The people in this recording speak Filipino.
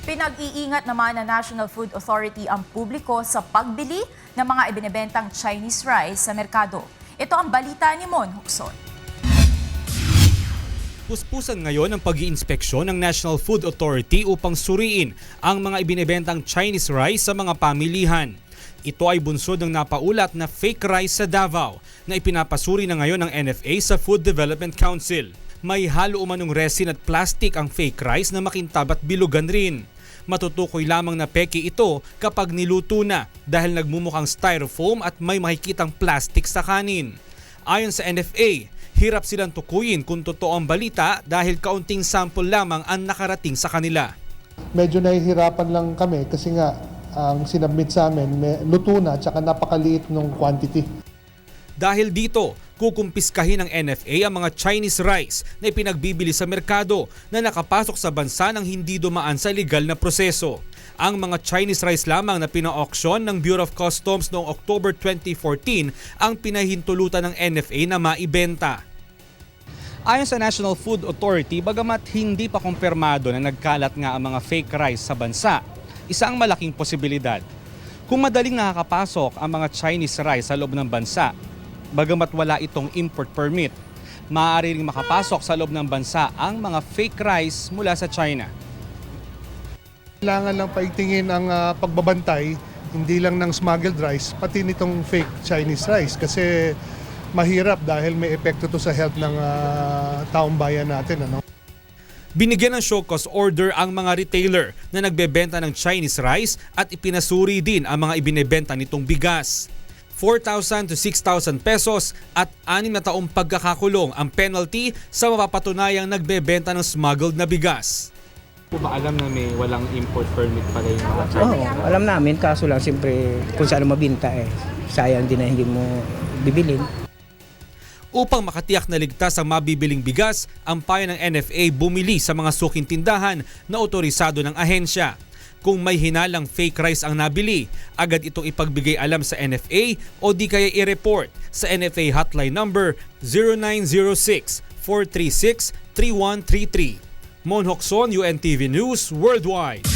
Pinag-iingat naman ng National Food Authority ang publiko sa pagbili ng mga ibinebentang Chinese rice sa merkado. Ito ang balita ni Mon Hokson. Puspusan ngayon ang pag-iinspeksyon ng National Food Authority upang suriin ang mga ibinebentang Chinese rice sa mga pamilihan. Ito ay bunsod ng napaulat na fake rice sa Davao na ipinapasuri na ngayon ng NFA sa Food Development Council. May halo umanong resin at plastic ang fake rice na makintab at bilugan rin. Matutukoy lamang na peke ito kapag niluto na dahil nagmumukhang styrofoam at may makikitang plastic sa kanin. Ayon sa NFA, hirap silang tukuyin kung totoo ang balita dahil kaunting sample lamang ang nakarating sa kanila. Medyo nahihirapan lang kami kasi nga ang sinabmit sa amin may luto na at saka napakaliit ng quantity. Dahil dito, kukumpiskahin ng NFA ang mga Chinese rice na ipinagbibili sa merkado na nakapasok sa bansa nang hindi dumaan sa legal na proseso. Ang mga Chinese rice lamang na pina-auction ng Bureau of Customs noong October 2014 ang pinahintulutan ng NFA na maibenta. Ayon sa National Food Authority, bagamat hindi pa kumpirmado na nagkalat nga ang mga fake rice sa bansa, isa ang malaking posibilidad. Kung madaling nakakapasok ang mga Chinese rice sa loob ng bansa, bagamat wala itong import permit, maaari ring makapasok sa loob ng bansa ang mga fake rice mula sa China. Kailangan lang paigtingin ang pagbabantay, hindi lang ng smuggled rice, pati nitong fake Chinese rice kasi mahirap dahil may epekto to sa health ng taong bayan natin. Binigyan ng show cause order ang mga retailer na nagbebenta ng Chinese rice at ipinasuri din ang mga ibinebenta nitong bigas. 4,000 to 6,000 pesos at 6 na taong pagkakakulong ang penalty sa mapapatunayang nagbebenta ng smuggled na bigas. Po ba alam na may walang import permit pala yung mga China? Oo, alam namin, kaso lang siyempre kung saan mabinta sayang din na hindi mo bibilin. Upang makatiyak na ligtas ang mabibiling bigas, ang payo ng NFA bumili sa mga suking tindahan na otorisado ng ahensya. Kung may hinalang fake rice ang nabili, agad itong ipagbigay alam sa NFA o di kaya i-report sa NFA hotline number 0906-436-3133. Mon Hokson, UNTV News Worldwide.